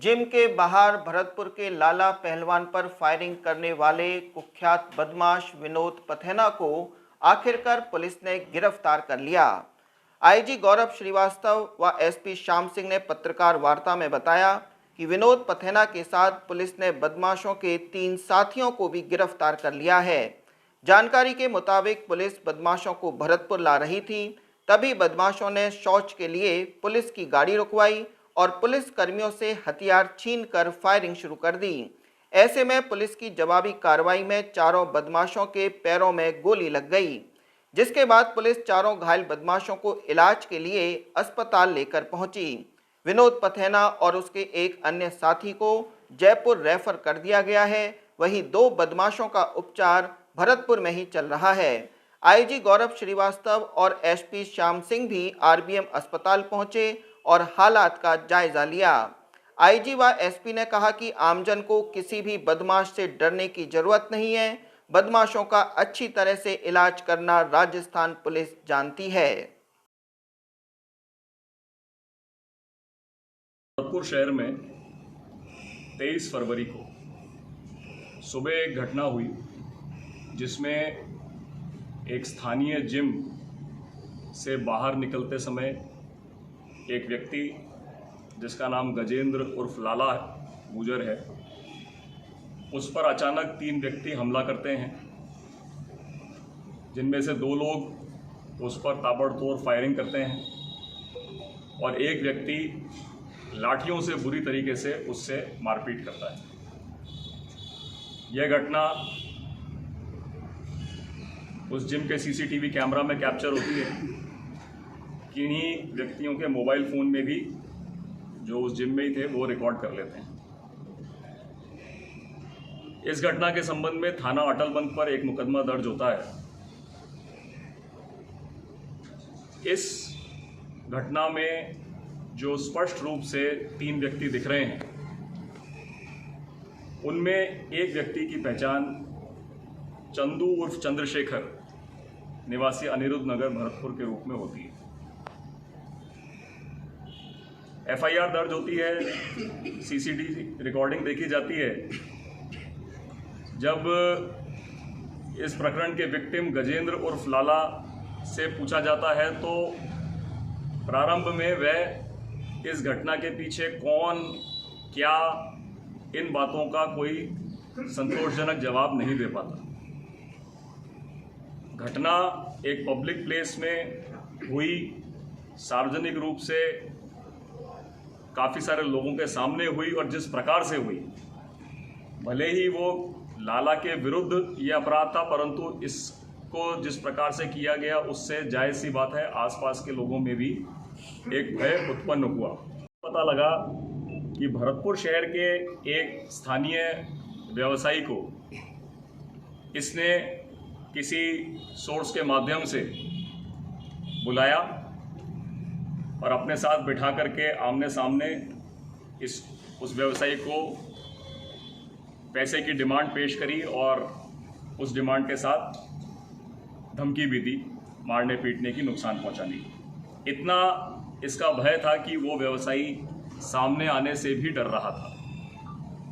Gym के बाहर भरतपुर के लाला पहलवान पर फायरिंग करने वाले कुख्यात बदमाश विनोद पथेना को आखिरकार पुलिस ने गिरफ्तार कर लिया। आईजी गौरव श्रीवास्तव व एसपी श्याम सिंह ने पत्रकार वार्ता में बताया कि विनोद पथेना के साथ पुलिस ने बदमाशों के 3 साथियों को भी गिरफ्तार कर लिया है। जानकारी के मुताबिक पुलिस बदमाशों को भरतपुर ला रही थी, तभी बदमाशों ने शौच के लिए पुलिस की गाड़ी रुकवाई और पुलिस कर्मियों से हथियार छीनकर फायरिंग शुरू कर दी। ऐसे में पुलिस की जवाबी कार्रवाई में चारों बदमाशों के पैरों में गोली लग गई, जिसके बाद पुलिस चारों घायल बदमाशों को इलाज के लिए अस्पताल लेकर पहुंची। विनोद पथेना और उसके एक अन्य साथी को जयपुर रेफर कर दिया गया है। वहीं 2 बदमाशों का उपचार भरतपुर में ही चल रहा है। आईजी गौरव श्रीवास्तव और एसपी श्याम सिंह भी आरबीएम अस्पताल पहुंचे और हालात का जायजा लिया। आईजी व एसपी ने कहा कि आमजन को किसी भी बदमाश से डरने की जरूरत नहीं है। बदमाशों का अच्छी तरह से इलाज करना राजस्थान पुलिस जानती है। भरतपुर शहर में 23 फरवरी को सुबह एक घटना हुई जिसमें एक स्थानीय जिम से बाहर निकलते समय एक व्यक्ति जिसका नाम गजेंद्र उर्फ लाला गुजर है, उस पर अचानक 3 व्यक्ति हमला करते हैं, जिनमें से 2 लोग उस पर ताबड़तोड़ फायरिंग करते हैं और एक व्यक्ति लाठियों से बुरी तरीके से उससे मारपीट करता है। यह घटना उस जिम के सीसीटीवी कैमरा में कैप्चर होती है। किन्हीं व्यक्तियों के मोबाइल फ़ोन में भी, जो उस जिम में ही थे, वो रिकॉर्ड कर लेते हैं। इस घटना के संबंध में थाना अटलबंद पर एक मुकदमा दर्ज होता है। इस घटना में जो स्पष्ट रूप से 3 व्यक्ति दिख रहे हैं, उनमें एक व्यक्ति की पहचान चंदू उर्फ चंद्रशेखर निवासी अनिरुद्ध नगर भरतपुर के रूप में होती है। एफआईआर दर्ज होती है, सीसीटीवी रिकॉर्डिंग देखी जाती है। जब इस प्रकरण के विक्टिम गजेंद्र उर्फ लाला से पूछा जाता है तो प्रारंभ में वह इस घटना के पीछे कौन, क्या, इन बातों का कोई संतोषजनक जवाब नहीं दे पाता। घटना एक पब्लिक प्लेस में हुई, सार्वजनिक रूप से काफ़ी सारे लोगों के सामने हुई और जिस प्रकार से हुई, भले ही वो लाला के विरुद्ध ये अपराध था, परंतु इसको जिस प्रकार से किया गया उससे जायज़ सी बात है आसपास के लोगों में भी एक भय उत्पन्न हुआ। पता लगा कि भरतपुर शहर के एक स्थानीय व्यवसायी को इसने किसी सोर्स के माध्यम से बुलाया और अपने साथ बिठा करके आमने सामने उस व्यवसायी को पैसे की डिमांड पेश करी और उस डिमांड के साथ धमकी भी दी, मारने पीटने की, नुकसान पहुंचाने की। इतना इसका भय था कि वो व्यवसायी सामने आने से भी डर रहा था।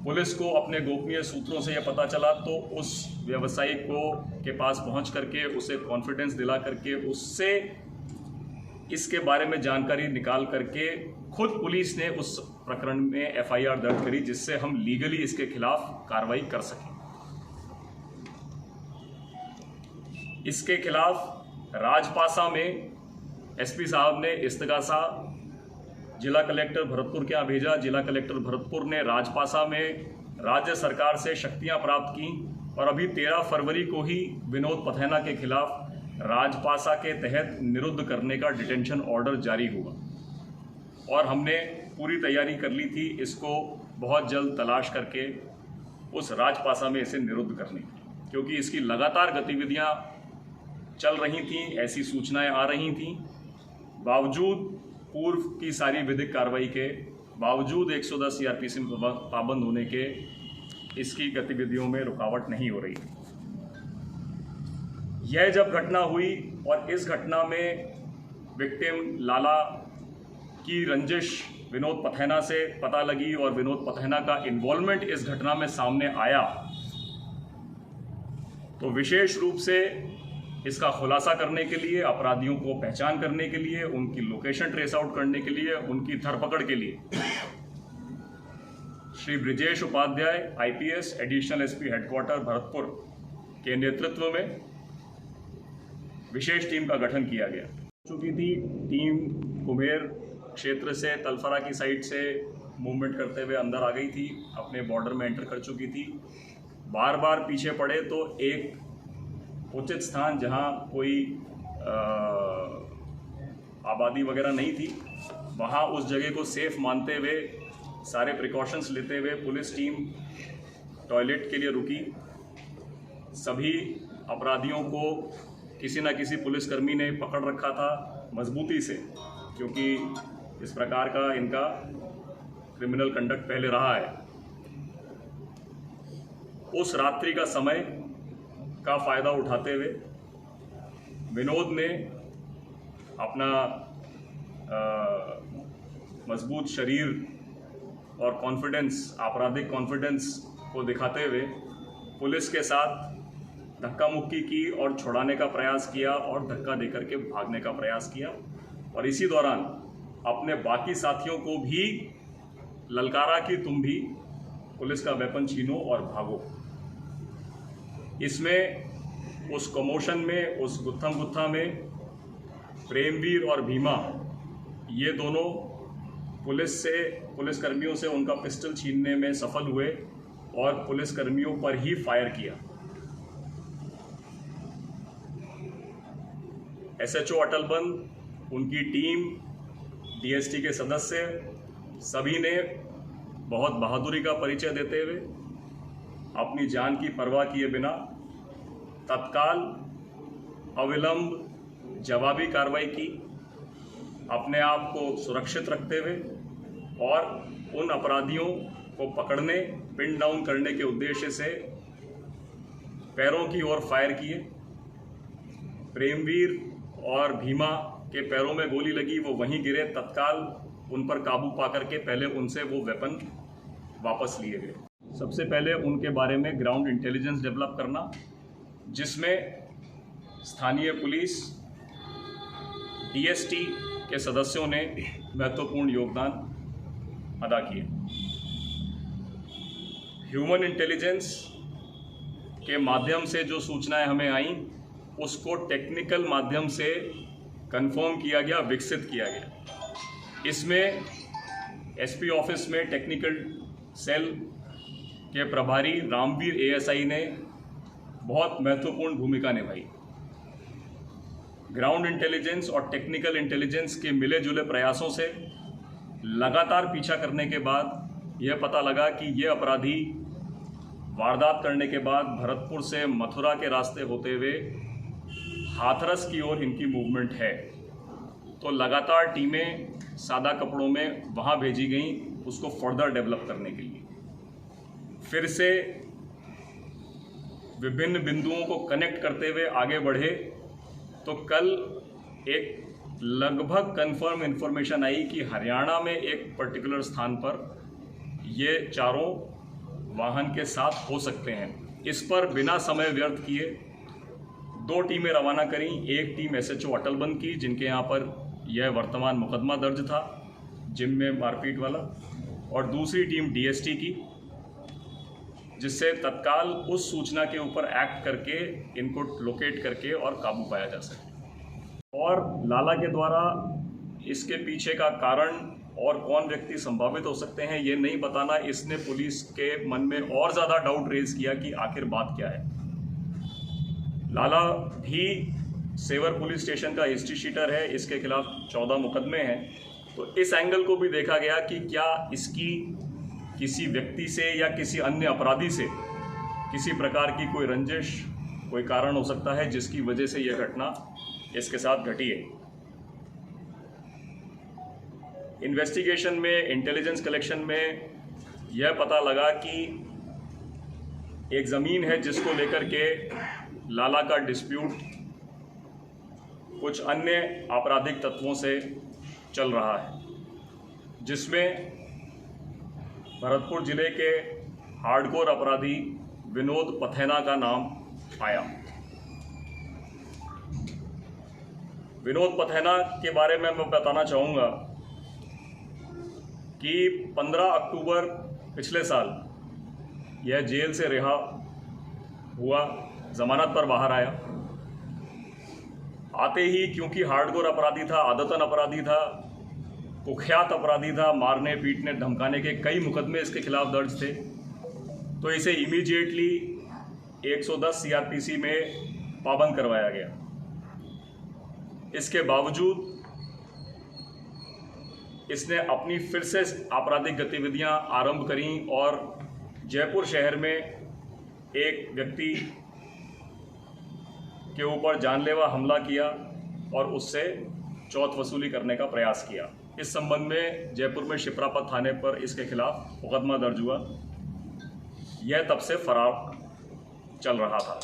पुलिस को अपने गोपनीय सूत्रों से यह पता चला तो उस व्यवसायी के पास पहुंच करके उसे कॉन्फिडेंस दिला करके उससे इसके बारे में जानकारी निकाल करके खुद पुलिस ने उस प्रकरण में एफआईआर दर्ज करी, जिससे हम लीगली इसके खिलाफ कार्रवाई कर सकें। इसके खिलाफ राजपासा में एसपी साहब ने इस्तगासा जिला कलेक्टर भरतपुर के यहाँ भेजा। जिला कलेक्टर भरतपुर ने राजपासा में राज्य सरकार से शक्तियां प्राप्त की और अभी 13 फरवरी को ही विनोद पथेना के खिलाफ राजपासा के तहत निरुद्ध करने का डिटेंशन ऑर्डर जारी हुआ और हमने पूरी तैयारी कर ली थी इसको बहुत जल्द तलाश करके उस राजपासा में इसे निरुद्ध करने की, क्योंकि इसकी लगातार गतिविधियां चल रही थीं, ऐसी सूचनाएं आ रही थीं। बावजूद पूर्व की सारी विधिक कार्रवाई के बावजूद 110 सीआरपीसी में पाबंद होने के इसकी गतिविधियों में रुकावट नहीं हो रही। यह जब घटना हुई और इस घटना में विक्टिम लाला की रंजिश विनोद पथैना से पता लगी और विनोद पथैना का इन्वॉल्वमेंट इस घटना में सामने आया, तो विशेष रूप से इसका खुलासा करने के लिए, अपराधियों को पहचान करने के लिए, उनकी लोकेशन ट्रेस आउट करने के लिए, उनकी धरपकड़ के लिए Shri Brijesh Upadhyay IPS additional SP headquarter Bharatpur के नेतृत्व में विशेष टीम का गठन किया गया। चुकी थी टीम कुबेर क्षेत्र से, तलफरा की साइड से मूवमेंट करते हुए अंदर आ गई थी, अपने बॉर्डर में एंटर कर चुकी थी। बार बार पीछे पड़े तो एक उचित स्थान जहां कोई आबादी वगैरह नहीं थी, वहां उस जगह को सेफ मानते हुए, सारे प्रिकॉशंस लेते हुए पुलिस टीम टॉयलेट के लिए रुकी। सभी अपराधियों को किसी न किसी पुलिसकर्मी ने पकड़ रखा था मजबूती से, क्योंकि इस प्रकार का इनका क्रिमिनल कंडक्ट पहले रहा है। उस रात्रि का समय का फ़ायदा उठाते हुए विनोद ने अपना मजबूत शरीर और कॉन्फिडेंस, आपराधिक कॉन्फिडेंस को दिखाते हुए पुलिस के साथ धक्का मुक्की की और छुड़ाने का प्रयास किया और धक्का देकर के भागने का प्रयास किया, और इसी दौरान अपने बाकी साथियों को भी ललकारा कि तुम भी पुलिस का वेपन छीनो और भागो। इसमें उस कमोशन में, उस गुत्थम गुत्था में प्रेमवीर और भीमा, ये दोनों पुलिसकर्मियों से उनका पिस्टल छीनने में सफल हुए और पुलिसकर्मियों पर ही फायर किया। SHO अटलबंद, उनकी टीम, DST के सदस्य, सभी ने बहुत बहादुरी का परिचय देते हुए अपनी जान की परवाह किए बिना तत्काल अविलंब जवाबी कार्रवाई की, अपने आप को सुरक्षित रखते हुए और उन अपराधियों को पकड़ने, पिन डाउन करने के उद्देश्य से पैरों की ओर फायर किए। प्रेमवीर और भीमा के पैरों में गोली लगी, वो वहीं गिरे। तत्काल उन पर काबू पाकर के पहले उनसे वो वेपन वापस लिए गए। सबसे पहले उनके बारे में ग्राउंड इंटेलिजेंस डेवलप करना, जिसमें स्थानीय पुलिस, DST के सदस्यों ने महत्वपूर्ण योगदान अदा किया। ह्यूमन इंटेलिजेंस के माध्यम से जो सूचनाएं हमें आईं, उसको टेक्निकल माध्यम से कंफर्म किया गया, विकसित किया गया। इसमें SP ऑफिस में टेक्निकल सेल के प्रभारी रामवीर ASI ने बहुत महत्वपूर्ण भूमिका निभाई। ग्राउंड इंटेलिजेंस और टेक्निकल इंटेलिजेंस के मिले जुले प्रयासों से लगातार पीछा करने के बाद यह पता लगा कि ये अपराधी वारदात करने के बाद भरतपुर से मथुरा के रास्ते होते हुए हाथरस की ओर इनकी मूवमेंट है। तो लगातार टीमें सादा कपड़ों में वहाँ भेजी गईं उसको फर्दर डेवलप करने के लिए। फिर से विभिन्न बिंदुओं को कनेक्ट करते हुए आगे बढ़े तो कल एक लगभग कंफर्म इन्फॉर्मेशन आई कि हरियाणा में एक पर्टिकुलर स्थान पर ये चारों वाहन के साथ हो सकते हैं। इस पर बिना समय व्यर्थ किए 2 टीमें रवाना करी। एक टीम SHO अटलबंद की, जिनके यहाँ पर यह वर्तमान मुकदमा दर्ज था जिम में मारपीट वाला, और दूसरी टीम DST की, जिससे तत्काल उस सूचना के ऊपर एक्ट करके इनको लोकेट करके और काबू पाया जा सके। और लाला के द्वारा इसके पीछे का कारण और कौन व्यक्ति संभावित हो सकते हैं ये नहीं बताना, इसने पुलिस के मन में और ज़्यादा डाउट रेज किया कि आखिर बात क्या है। लाला भी सेवर पुलिस स्टेशन का हिस्ट्री शीटर है, इसके खिलाफ 14 मुकदमे हैं। तो इस एंगल को भी देखा गया कि क्या इसकी किसी व्यक्ति से या किसी अन्य अपराधी से किसी प्रकार की कोई रंजिश, कोई कारण हो सकता है जिसकी वजह से यह घटना इसके साथ घटी है। इन्वेस्टिगेशन में, इंटेलिजेंस कलेक्शन में यह पता लगा कि एक ज़मीन है जिसको लेकर के लाला का डिस्प्यूट कुछ अन्य आपराधिक तत्वों से चल रहा है, जिसमें भरतपुर जिले के हार्डकोर अपराधी विनोद पथेना का नाम आया। विनोद पथेना के बारे में मैं बताना चाहूँगा कि 15 अक्टूबर पिछले साल यह जेल से रिहा हुआ, जमानत पर बाहर आया। आते ही क्योंकि हार्डकोर अपराधी था, आदतन अपराधी था, कुख्यात अपराधी था, मारने पीटने धमकाने के कई मुकदमे इसके खिलाफ दर्ज थे, तो इसे इमीडिएटली 110 सीआरपीसी में पाबंद करवाया गया। इसके बावजूद इसने अपनी फिर से आपराधिक गतिविधियां आरंभ करी और जयपुर शहर में एक व्यक्ति के ऊपर जानलेवा हमला किया और उससे चौथ वसूली करने का प्रयास किया। इस संबंध में जयपुर में शिप्रापत थाने पर इसके खिलाफ मुकदमा दर्ज हुआ। यह तब से फरार चल रहा था।